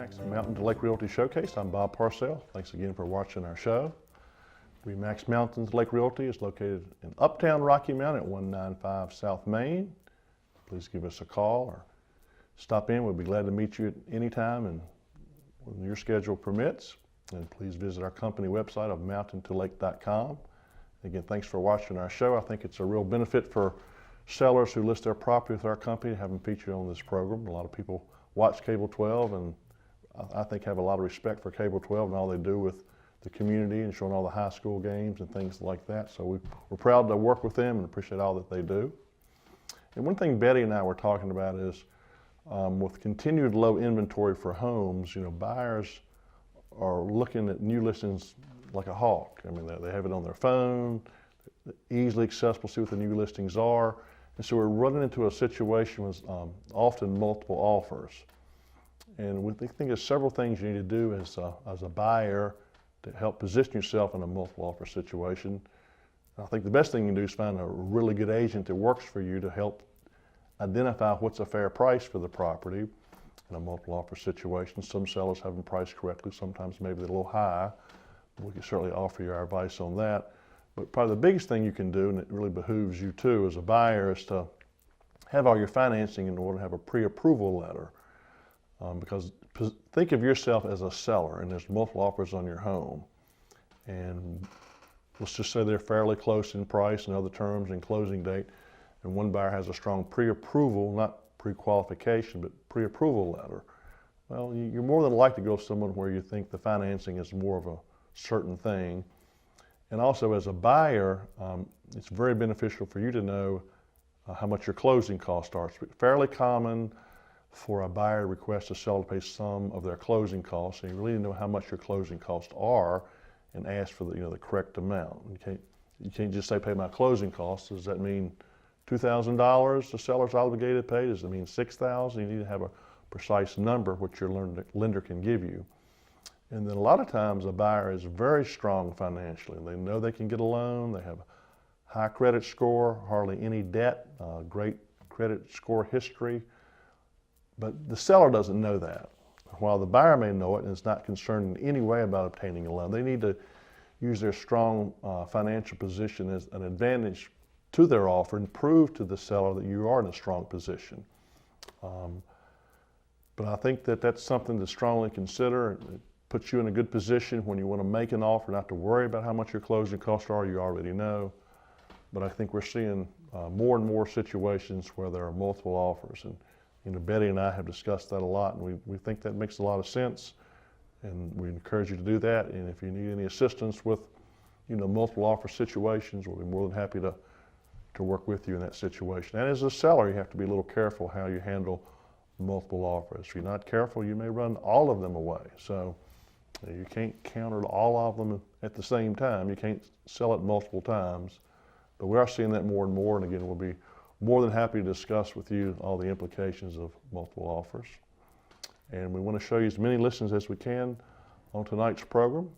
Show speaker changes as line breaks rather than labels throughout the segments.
REMAX Mountain to Lake Realty Showcase. I'm Bob Parcell. Thanks again for watching our show. REMAX Mountain to Lake Realty is located in Uptown Rocky Mount at 195 South Main. Please give us a call or stop in. We'll be glad to meet you at any time and when your schedule permits. And please visit our company website of mountaintolake.com. Again, thanks for watching our show. I think it's a real benefit for sellers who list their property with our company to have them featured on this program. A lot of people watch Cable 12 and I think have a lot of respect for Cable 12 and all they do with the community and showing all the high school games and things like that. So we're proud to work with them and appreciate all that they do. And one thing Betty and I were talking about is with continued low inventory for homes, buyers are looking at new listings like a hawk. I mean, they have it on their phone, easily accessible, see what the new listings are. And so we're running into a situation with often multiple offers. And we think there's several things you need to do as a buyer to help position yourself in a multiple offer situation. I think the best thing you can do is find a really good agent that works for you to help identify what's a fair price for the property in a multiple offer situation. Some sellers have them priced correctly, sometimes maybe they're a little high. We can certainly offer you our advice on that. But probably the biggest thing you can do, and it really behooves you too as a buyer, is to have all your financing in order to have a pre-approval letter. Because think of yourself as a seller and there's multiple offers on your home. And let's just say they're fairly close in price and other terms and closing date. And one buyer has a strong pre-approval, not pre-qualification, but pre-approval letter. Well, you're more than likely to go with someone where you think the financing is more of a certain thing. And also as a buyer, it's very beneficial for you to know how much your closing costs are. It's fairly common for a buyer to request a seller to pay some of their closing costs. So you really need to know how much your closing costs are and ask for the correct amount. You can't just say pay my closing costs. Does that mean $2,000 the seller's obligated to pay? Does it mean $6,000? You need to have a precise number which your lender can give you. And then a lot of times a buyer is very strong financially. They know they can get a loan, they have a high credit score, hardly any debt, great credit score history, but the seller doesn't know that. While the buyer may know it and is not concerned in any way about obtaining a loan, they need to use their strong financial position as an advantage to their offer and prove to the seller that you are in a strong position. But I think that that's something to strongly consider. It puts you in a good position when you want to make an offer, not to worry about how much your closing costs are, you already know. But I think we're seeing more and more situations where there are multiple offers. And Betty and I have discussed that a lot, and we think that makes a lot of sense. And we encourage you to do that. And if you need any assistance with multiple offer situations, we'll be more than happy to work with you in that situation. And as a seller, you have to be a little careful how you handle multiple offers. If you're not careful, you may run all of them away. So you can't counter all of them at the same time. You can't sell it multiple times. But we are seeing that more and more. And again, we'll be more than happy to discuss with you all the implications of multiple offers. And we want to show you as many listings as we can on tonight's program.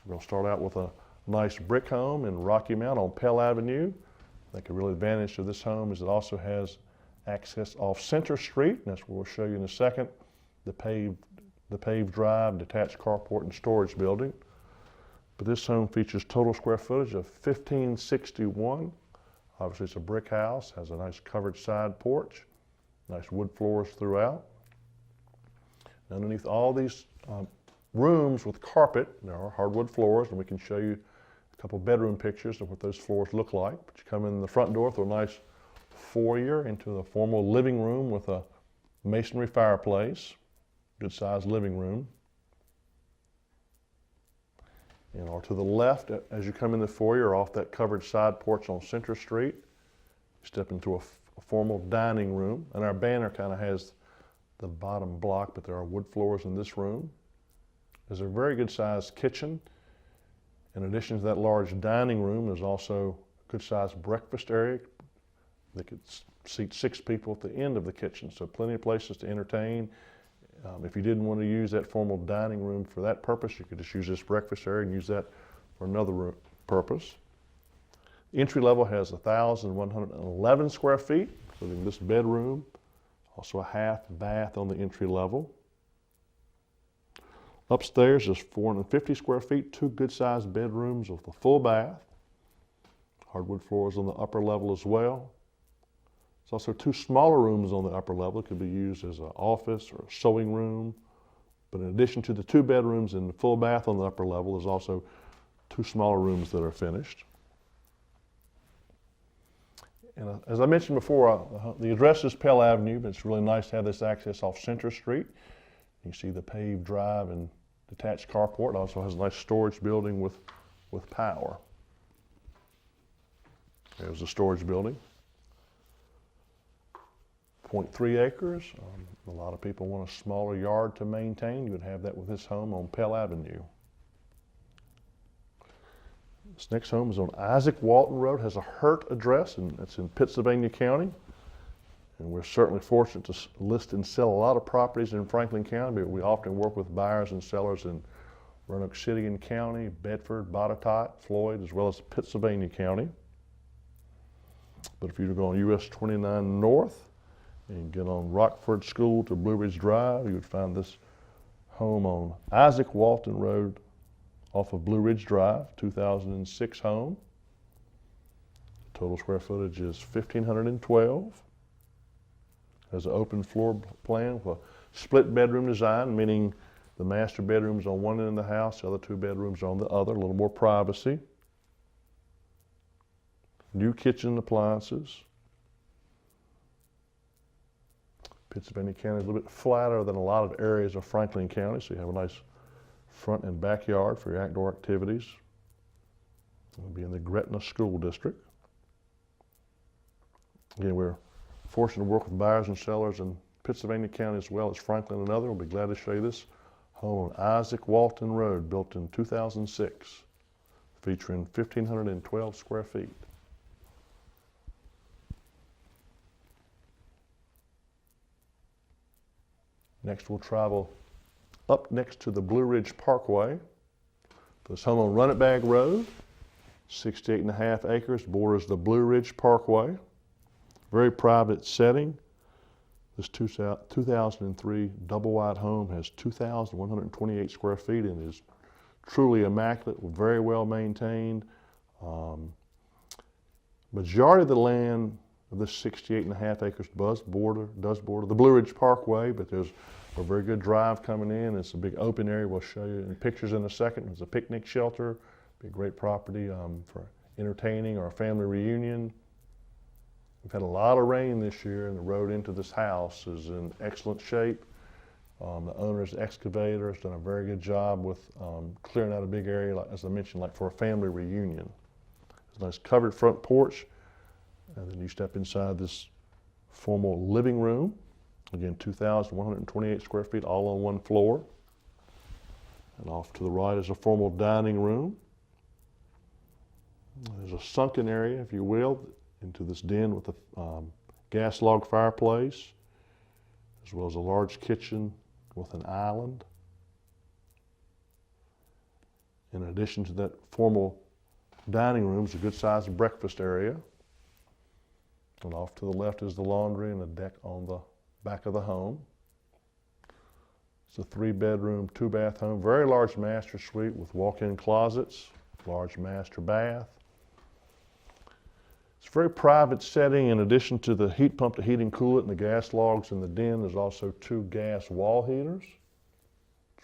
We're going to start out with a nice brick home in Rocky Mount on Pell Avenue. I think a real advantage of this home is it also has access off Center Street, and that's what we'll show you in a second. The paved drive, detached carport and storage building. But this home features total square footage of 1,561. Obviously it's a brick house, has a nice covered side porch, nice wood floors throughout. And underneath all these rooms with carpet, there are hardwood floors, and we can show you a couple bedroom pictures of what those floors look like. But you come in the front door through a nice foyer into the formal living room with a masonry fireplace, good sized living room. And or to the left, as you come in the foyer off that covered side porch on Center Street, you step into a formal dining room. And our banner kind of has the bottom block, but there are wood floors in this room. There's a very good sized kitchen. In addition to that large dining room, there's also a good sized breakfast area. They could seat 6 people at the end of the kitchen, so plenty of places to entertain. If you didn't want to use that formal dining room for that purpose, you could just use this breakfast area and use that for another purpose. Entry level has 1,111 square feet, including this bedroom, also a half bath on the entry level. Upstairs is 450 square feet, 2 good-sized bedrooms with a full bath. Hardwood floors on the upper level as well. There's also 2 smaller rooms on the upper level. It could be used as an office or a sewing room. But in addition to the 2 bedrooms and the full bath on the upper level, there's also 2 smaller rooms that are finished. And as I mentioned before, the address is Pell Avenue, but it's really nice to have this access off Center Street. You see the paved drive and detached carport. It also has a nice storage building with power. There's the storage building. 0.3 acres. A lot of people want a smaller yard to maintain. You would have that with this home on Pell Avenue. This next home is on Isaac Walton Road, has a HURT address, and it's in Pittsylvania County. And we're certainly fortunate to list and sell a lot of properties in Franklin County, but we often work with buyers and sellers in Roanoke City and County, Bedford, Botetourt, Floyd, as well as Pittsylvania County. But if you go on US 29 North and get on Rockford School to Blue Ridge Drive, you would find this home on Isaac Walton Road off of Blue Ridge Drive, 2006 home. Total square footage is 1,512. Has an open floor plan with a split bedroom design, meaning the master bedroom's on one end of the house, the other 2 bedrooms on the other, a little more privacy. New kitchen appliances. Pittsylvania County is a little bit flatter than a lot of areas of Franklin County, so you have a nice front and backyard for your outdoor activities. It'll be in the Gretna School District. Again, we're fortunate to work with buyers and sellers in Pittsylvania County as well as Franklin and other. We'll be glad to show you this home on Isaac Walton Road, built in 2006, featuring 1,512 square feet. Next, we'll travel up next to the Blue Ridge Parkway. This home on Runnetbag Road, 68.5 acres, borders the Blue Ridge Parkway. Very private setting. This 2003 double-wide home has 2,128 square feet and is truly immaculate, very well maintained. Majority of the land of this 68.5 acres does border the Blue Ridge Parkway, but there's a very good drive coming in. It's a big open area. We'll show you in pictures in a second. It's a picnic shelter. Be a great property for entertaining or a family reunion. We've had a lot of rain this year, and the road into this house is in excellent shape. The owner's excavator has done a very good job with clearing out a big area, like, as I mentioned, like for a family reunion. There's a nice covered front porch, and then you step inside this formal living room. Again, 2,128 square feet, all on one floor. And off to the right is a formal dining room. There's a sunken area, if you will, into this den with a gas log fireplace, as well as a large kitchen with an island. In addition to that formal dining room is a good-sized breakfast area. And off to the left is the laundry and a deck on the back of the home. It's a 3-bedroom, 2-bath home, very large master suite with walk-in closets, large master bath. It's a very private setting. In addition to the heat pump to heat and cool it and the gas logs in the den, there's also 2 gas wall heaters.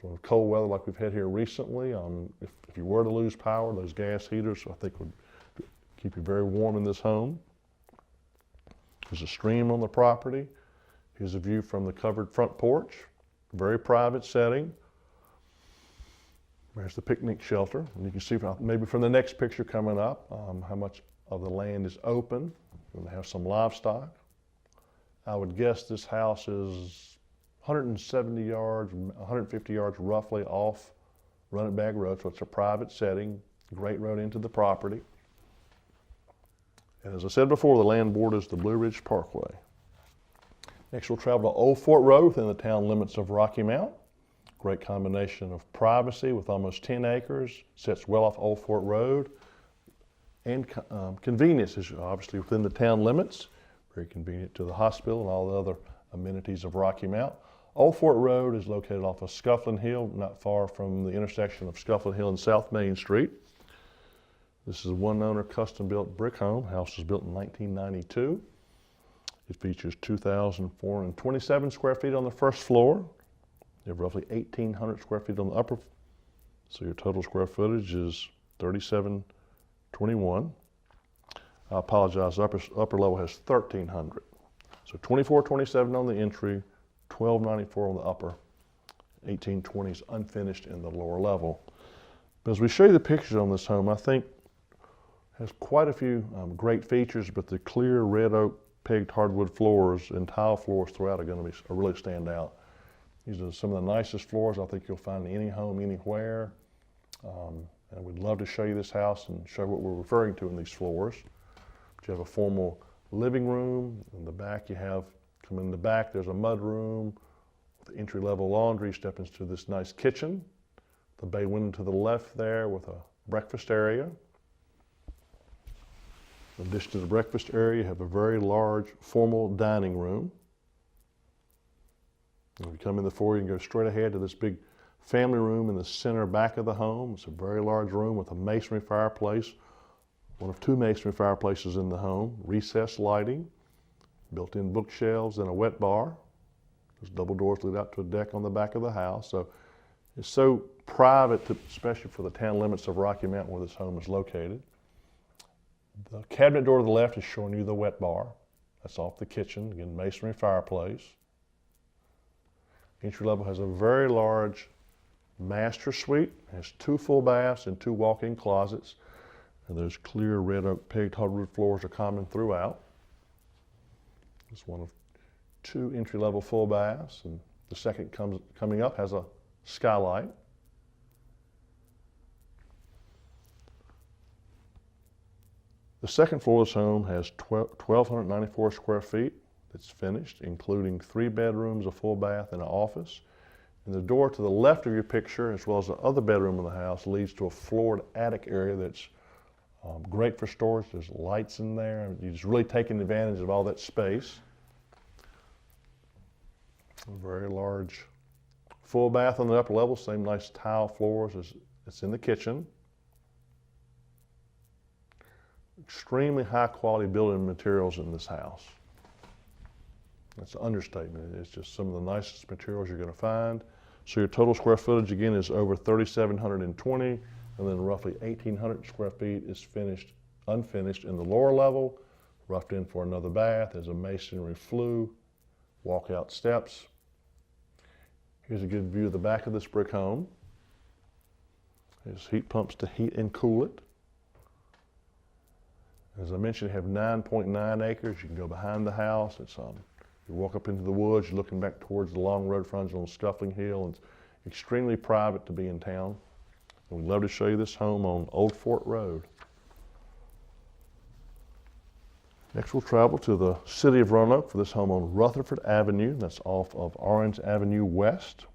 So in cold weather like we've had here recently, if you were to lose power, those gas heaters I think would keep you very warm in this home. There's a stream on the property. Here's a view from the covered front porch. Very private setting. There's the picnic shelter. And you can see maybe from the next picture coming up how much of the land is open. We're going to have some livestock. I would guess this house is 170 yards, 150 yards roughly off Runnetbag Road, so it's a private setting, great road into the property. And as I said before, the land borders the Blue Ridge Parkway. Next, we'll travel to Old Fort Road within the town limits of Rocky Mount. Great combination of privacy with almost 10 acres, sits well off Old Fort Road. And convenience is obviously within the town limits. Very convenient to the hospital and all the other amenities of Rocky Mount. Old Fort Road is located off of Scufflin Hill, not far from the intersection of Scufflin Hill and South Main Street. This is a one-owner custom-built brick home. House was built in 1992. It features 2,427 square feet on the first floor. You have roughly 1,800 square feet on the upper, so your total square footage is 3,721. I apologize, upper level has 1,300. So 2,427 on the entry, 1,294 on the upper, 1,820 is unfinished in the lower level. But as we show you the pictures on this home, I think has quite a few great features, but the clear red oak pegged hardwood floors and tile floors throughout are going to really stand out. These are some of the nicest floors I think you'll find in any home, anywhere. And we'd love to show you this house and show what we're referring to in these floors. But you have a formal living room. In the back, come in the back, there's a mud room with entry-level laundry. Step into this nice kitchen. The bay window to the left there with a breakfast area. In addition to the breakfast area, you have a very large formal dining room. If you come in the foyer, you can go straight ahead to this big family room in the center back of the home. It's a very large room with a masonry fireplace, one of two masonry fireplaces in the home, recessed lighting, built-in bookshelves, and a wet bar. Those double doors lead out to a deck on the back of the house. So it's so private, especially for the town limits of Rocky Mountain where this home is located. The cabinet door to the left is showing you the wet bar. That's off the kitchen, again, masonry fireplace. Entry level has a very large master suite. It has 2 full baths and 2 walk-in closets. And those clear red oak pegged hardwood floors are common throughout. It's one of 2 entry-level full baths, and the second coming up has a skylight. The second floor of this home has 1,294 square feet. It's finished, including 3 bedrooms, a full bath, and an office. And the door to the left of your picture, as well as the other bedroom in the house, leads to a floored attic area that's great for storage. There's lights in there. You're just really taking advantage of all that space. A very large full bath on the upper level, same nice tile floors as it's in the kitchen. Extremely high quality building materials in this house. That's an understatement. It's just some of the nicest materials you're going to find. So your total square footage again is over 3,720, and then roughly 1,800 square feet is unfinished in the lower level, roughed in for another bath. There's a masonry flue, walkout steps. Here's a good view of the back of this brick home. There's heat pumps to heat and cool it. As I mentioned, you have 9.9 acres. You can go behind the house. You walk up into the woods, you're looking back towards the long road frontage on Scuffling Hill, and it's extremely private to be in town. And we'd love to show you this home on Old Fort Road. Next, we'll travel to the city of Roanoke for this home on Rutherford Avenue. That's off of Orange Avenue West.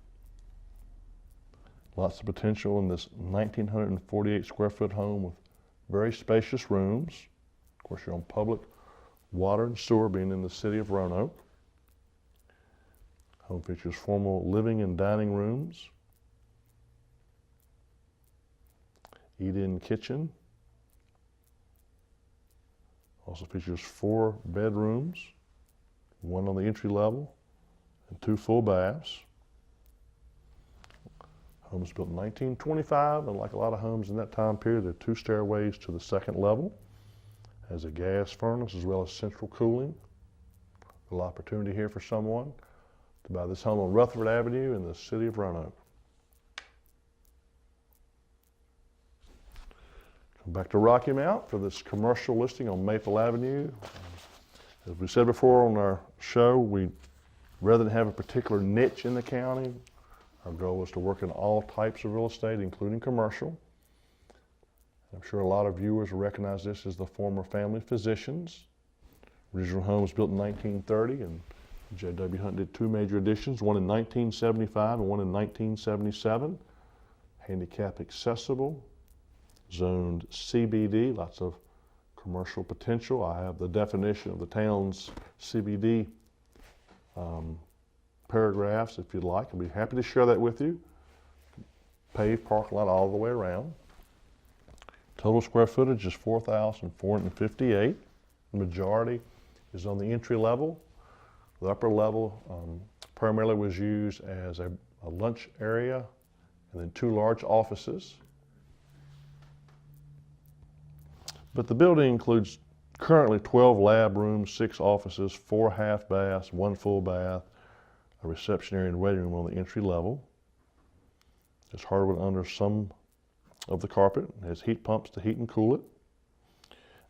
Lots of potential in this 1,948 square foot home with very spacious rooms. Of course, you're on public water and sewer, being in the city of Roanoke. Home features formal living and dining rooms, eat-in kitchen. Also features 4 bedrooms, 1 on the entry level, and 2 full baths. Home was built in 1925, and like a lot of homes in that time period, there are 2 stairways to the second level. Has a gas furnace as well as central cooling. A little opportunity here for someone to buy this home on Rutherford Avenue in the city of Roanoke. Come back to Rocky Mount for this commercial listing on Maple Avenue. As we said before on our show, rather than have a particular niche in the county, our goal is to work in all types of real estate, including commercial. I'm sure a lot of viewers will recognize this as the former family physicians. Original home was built in 1930, and J.W. Hunt did 2 major additions, one in 1975 and one in 1977. Handicap accessible, zoned CBD, lots of commercial potential. I have the definition of the town's CBD paragraphs if you'd like. I'll be happy to share that with you. Paved parking lot all the way around. Total square footage is 4,458. The majority is on the entry level. The upper level primarily was used as a lunch area and then 2 large offices. But the building includes currently 12 lab rooms, 6 offices, 4 half baths, 1 full bath, a reception area and waiting room on the entry level. There's hardwood under some of the carpet. It has heat pumps to heat and cool it.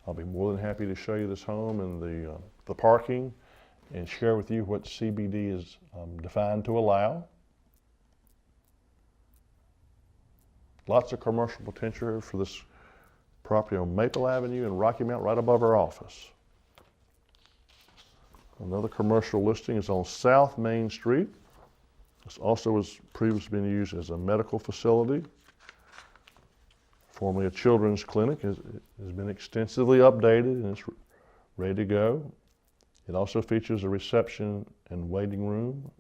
I'll be more than happy to show you this home and the parking and share with you what CBD is defined to allow. Lots of commercial potential here for this property on Maple Avenue and Rocky Mount right above our office. Another commercial listing is on South Main Street. This also was previously been used as a medical facility. Formerly a children's clinic. Has been extensively updated and it's ready to go. It also features a reception and waiting room.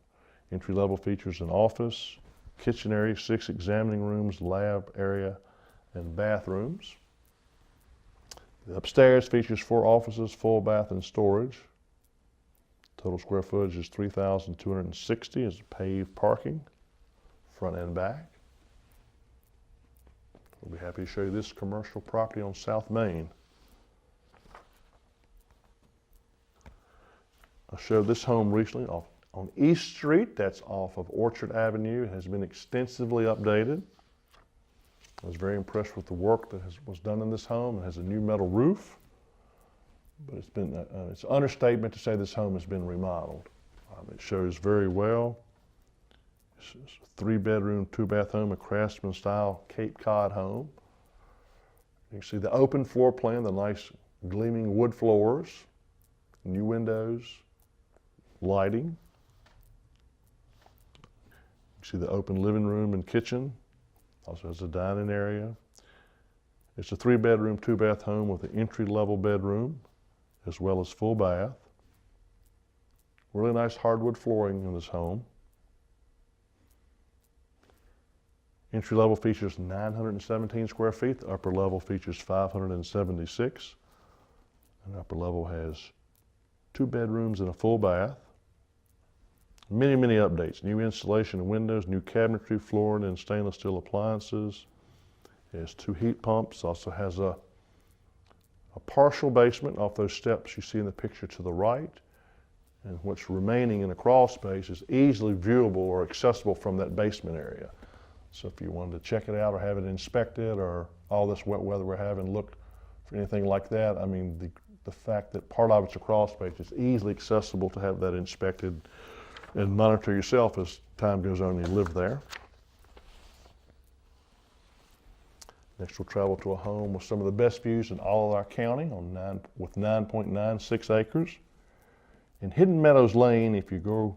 Entry level features an office, kitchen area, 6 examining rooms, lab area, and bathrooms. The upstairs features 4 offices, full bath, and storage. Total square footage is 3,260 as paved parking, front and back. We'll be happy to show you this commercial property on South Main. I showed this home recently on East Street. That's off of Orchard Avenue. It has been extensively updated. I was very impressed with the work that was done in this home. It has a new metal roof, but it's an understatement to say this home has been remodeled. It shows very well. It's a 3-bedroom, 2-bath home, a craftsman style Cape Cod home. You can see the open floor plan, the nice gleaming wood floors, new windows, lighting. You see the open living room and kitchen. Also has a dining area. It's a 3-bedroom, 2-bath home with an entry-level bedroom as well as full bath. Really nice hardwood flooring in this home. Entry level features 917 square feet. The upper level features 576. And the upper level has 2 bedrooms and a full bath. Many, many updates. New installation of windows, new cabinetry, flooring, and stainless steel appliances. It has 2 heat pumps. Also has a partial basement off those steps you see in the picture to the right. And what's remaining in the crawl space is easily viewable or accessible from that basement area. So if you wanted to check it out or have it inspected or all this wet weather we're having, look for anything like that, I mean, the fact that part of it's a crawl space is easily accessible to have that inspected and monitor yourself as time goes on and you live there. Next we'll travel to a home with some of the best views in all of our county with 9.96 acres. In Hidden Meadows Lane, if you go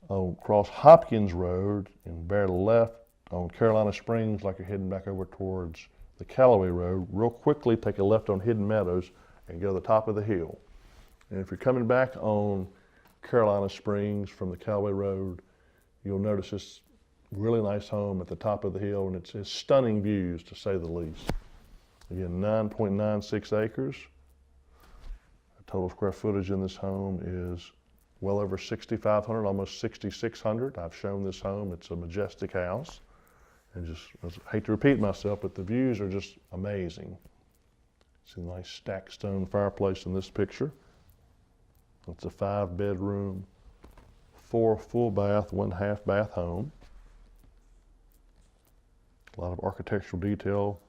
across Hopkins Road and bear left on Carolina Springs like you're heading back over towards the Callaway Road, real quickly take a left on Hidden Meadows and go to the top of the hill. And if you're coming back on Carolina Springs from the Callaway Road, you'll notice this really nice home at the top of the hill, and it's stunning views to say the least. Again, 9.96 acres. The total square footage in this home is well over 6,500, almost 6,600. I've shown this home. It's a majestic house. And I hate to repeat myself, but the views are just amazing. See a nice stacked stone fireplace in this picture. It's a 5-bedroom, 4 full bath, 1 half bath home. A lot of architectural detail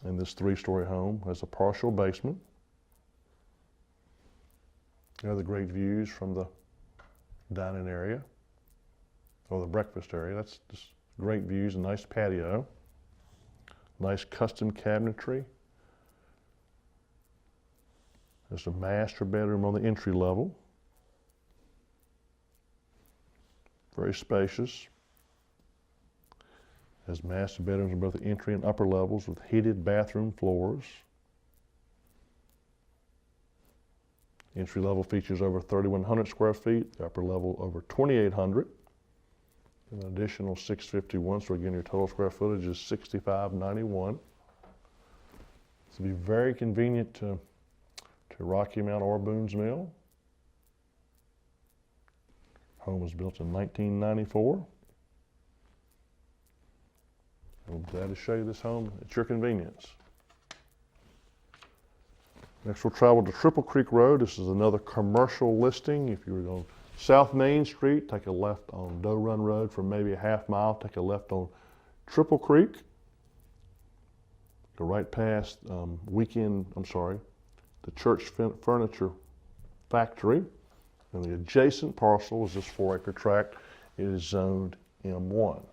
in this 3-story home. Has a partial basement. Other great views from the dining area or the breakfast area. That's just great views, a nice patio. Nice custom cabinetry. There's a master bedroom on the entry level. Very spacious. Has master bedrooms on both the entry and upper levels with heated bathroom floors. Entry level features over 3,100 square feet, the upper level over 2,800. An additional 651, so again your total square footage is 6,591. This will be very convenient to Rocky Mount or Boones Mill. Home was built in 1994. I'm glad to show you this home at your convenience. Next we'll travel to Triple Creek Road. This is another commercial listing. If you were going South Main Street, take a left on Doe Run Road for maybe a half mile, take a left on Triple Creek. Go right past the Church Furniture Factory. And the adjacent parcel is this 4-acre tract. It is zoned M1.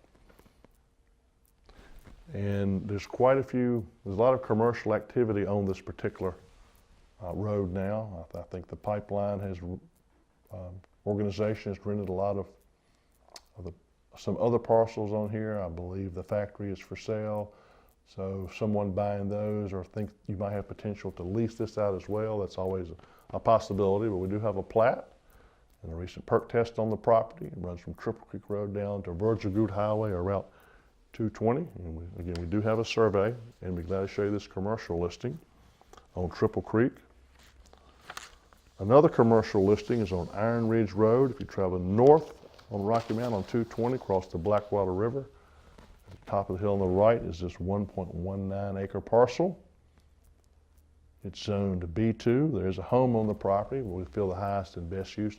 And there's a lot of commercial activity on this particular road now. I think the pipeline organization has rented a lot of some other parcels on here. I believe the factory is for sale. So someone buying those or think you might have potential to lease this out as well, that's always a possibility, but we do have a plat and a recent perk test on the property. It runs from Triple Creek Road down to Virgil Goode Highway or Route 220. And we do have a survey, and we're glad to show you this commercial listing on Triple Creek. Another commercial listing is on Iron Ridge Road. If you travel north on Rocky Mount on 220, across the Blackwater River, at the top of the hill on the right is this 1.19 acre parcel. It's zoned B2. There is a home on the property, but we feel the highest and best use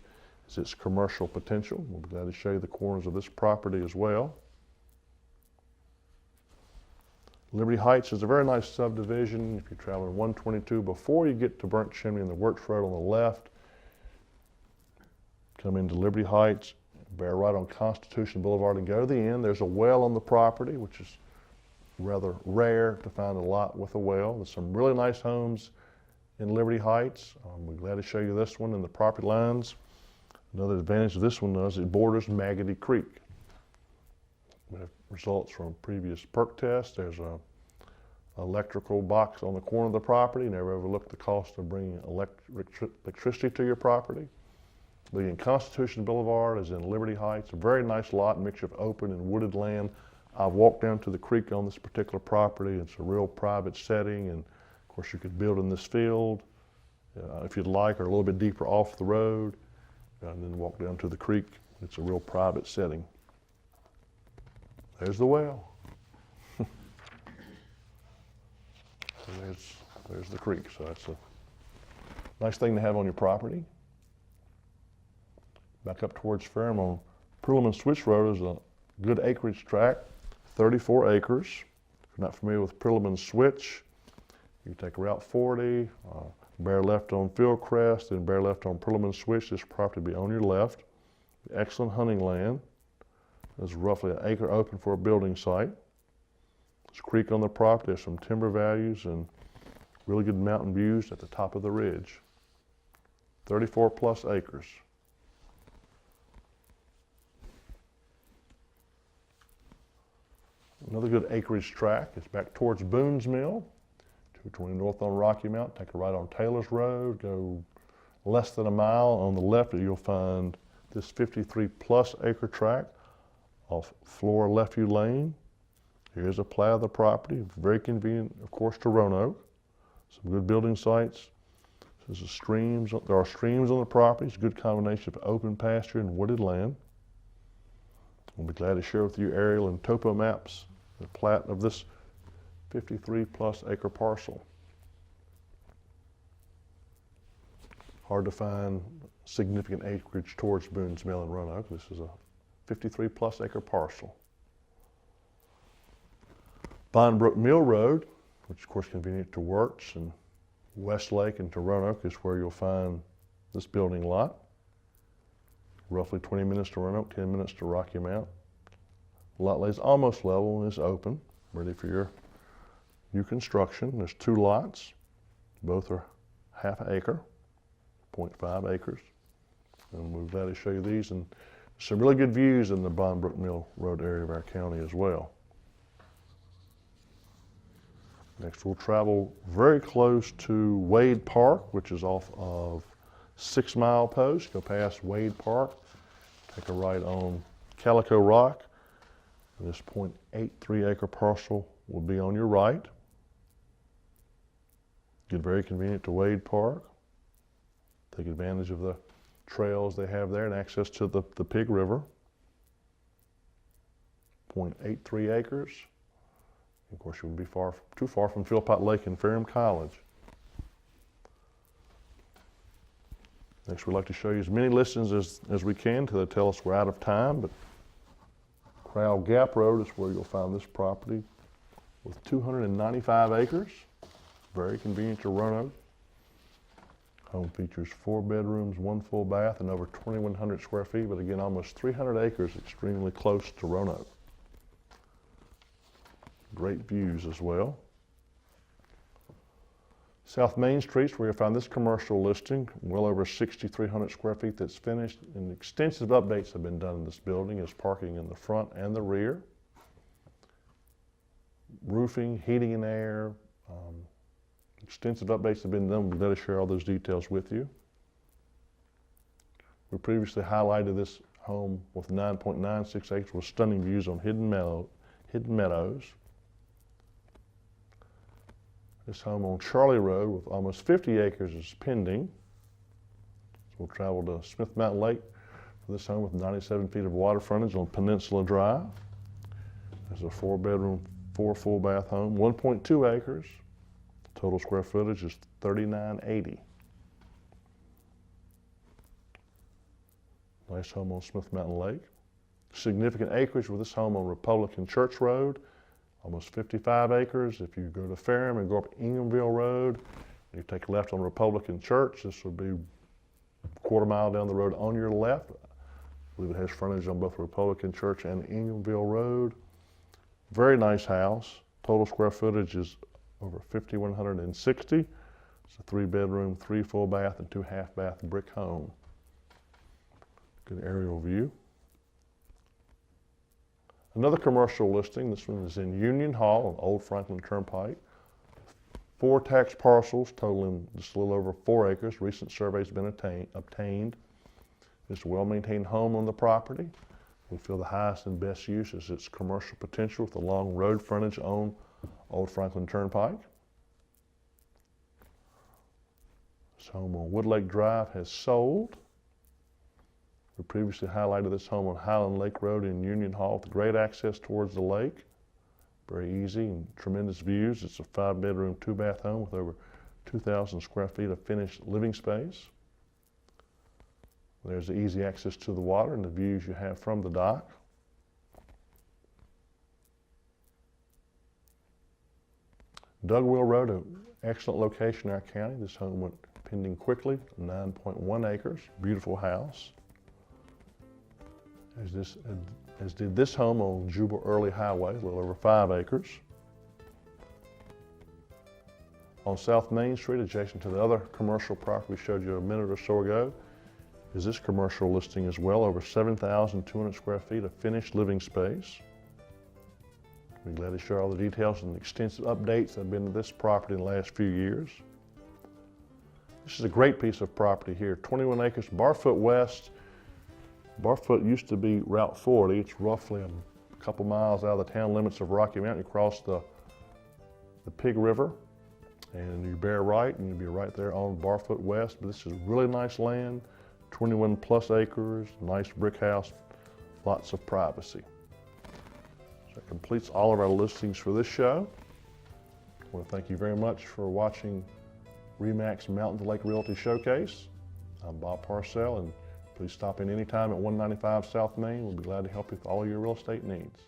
is its commercial potential. We'll be glad to show you the corners of this property as well. Liberty Heights is a very nice subdivision. If you're traveling 122 before you get to Burnt Chimney and the Works Road on the left, come into Liberty Heights, bear right on Constitution Boulevard and go to the end. There's a well on the property, which is rather rare to find a lot with a well. There's some really nice homes in Liberty Heights. We're glad to show you this one and the property lines. Another advantage of this one is it borders Maggoty Creek. We have results from previous perk tests. There's a electrical box on the corner of the property. Never overlook the cost of bringing electricity to your property. The Constitution Boulevard is in Liberty Heights, a very nice lot, mixture of open and wooded land. I've walked down to the creek on this particular property. It's a real private setting, and of course you could build in this field if you'd like, or a little bit deeper off the road, and then walk down to the creek. It's a real private setting. There's the well. There's the creek, so that's a nice thing to have on your property. Back up towards Ferrum on Perlman Switch Road is a good acreage tract, 34 acres. If you're not familiar with Perlman Switch, you take Route 40, bear left on Fieldcrest, then bear left on Perlman Switch. This property will be on your left. Excellent hunting land. There's roughly an acre open for a building site. There's a creek on the property. There's some timber values and really good mountain views at the top of the ridge. 34 plus acres. Another good acreage tract is back towards Boones Mill, 220 north on Rocky Mount. Take a right on Taylor's Road, go less than a mile. On the left, you'll find this 53 plus acre tract off Flora Lefeview Lane. Here's a plat of the property, very convenient, of course, to Roanoke. Some good building sites. There are streams on the property. It's a good combination of open pasture and wooded land. We'll be glad to share with you aerial and topo maps, the plat of this 53 plus acre parcel. Hard to find significant acreage towards Boones Mill and Roanoke. This is a 53 plus acre parcel. Bonbrook Mill Road, which of course is convenient to Works and Westlake and to Roanoke, is where you'll find this building lot. Roughly 20 minutes to Roanoke, 10 minutes to Rocky Mount. The lot lays almost level and is open, ready for your new construction. There's 2 lots. Both are half an acre, 0.5 acres. And we're glad to show you these, and some really good views in the Bonbrook Mill Road area of our county as well. Next, we'll travel very close to Wade Park, which is off of 6 Mile Post, go past Wade Park, take a right on Calico Rock. This 0.83 acre parcel will be on your right. Get very convenient to Wade Park. Take advantage of the trails they have there and access to the Pig River. 0.83 acres. Of course, you wouldn't be too far from Philpott Lake and Ferrum College. Next, we'd like to show you as many listings as we can till they tell us we're out of time. But Crowd Gap Road is where you'll find this property with 295 acres. Very convenient to Roanoke. Home features 4 bedrooms, 1 full bath, and over 2,100 square feet, but again, almost 300 acres, extremely close to Roanoke. Great views as well. South Main Street is where you'll find this commercial listing, well over 6,300 square feet that's finished, and extensive updates have been done in this building. There's parking in the front and the rear. Roofing, heating and air, extensive updates have been done. We'd better share all those details with you. We previously highlighted this home with 9.96 acres with stunning views on Hidden Meadows. This home on Charlie Road with almost 50 acres is pending. So we'll travel to Smith Mountain Lake for this home with 97 feet of water frontage on Peninsula Drive. There's a 4 bedroom, 4 full bath home, 1.2 acres. Total square footage is 3,980. Nice home on Smith Mountain Lake. Significant acreage with this home on Republican Church Road, almost 55 acres. If you go to Ferrum and go up Inghamville Road, you take a left on Republican Church, this would be a quarter mile down the road on your left. I believe it has frontage on both Republican Church and Inghamville Road. Very nice house. Total square footage is over 5,160. It's a 3 bedroom, 3 full bath, and 2 half bath brick home. Good aerial view. Another commercial listing, this one is in Union Hall on Old Franklin Turnpike. 4 tax parcels totaling just a little over 4 acres. Recent survey's been obtained. It's a well-maintained home on the property. We feel the highest and best use is its commercial potential with a long road frontage on Old Franklin Turnpike. This home on Woodlake Drive has sold. We previously highlighted this home on Highland Lake Road in Union Hall with great access towards the lake. Very easy and tremendous views. It's a 5 bedroom, 2 bath home with over 2,000 square feet of finished living space. There's easy access to the water and the views you have from the dock. Dugwell Road, an excellent location in our county. This home went pending quickly, 9.1 acres, beautiful house. As did this home on Jubal Early Highway, a little over 5 acres. On South Main Street, adjacent to the other commercial property we showed you a minute or so ago, is this commercial listing as well, over 7,200 square feet of finished living space. We're glad to share all the details and extensive updates that have been to this property in the last few years. This is a great piece of property here, 21 acres, Barfoot West. Barfoot used to be Route 40. It's roughly a couple miles out of the town limits of Rocky Mountain. You cross the Pig River and you bear right and you'll be right there on Barfoot West. But this is really nice land, 21 plus acres, nice brick house, lots of privacy. So that completes all of our listings for this show. I want to thank you very much for watching REMAX Mountain to Lake Realty Showcase. I'm Bob Parcell, and please stop in anytime at 195 South Main. We'll be glad to help you with all your real estate needs.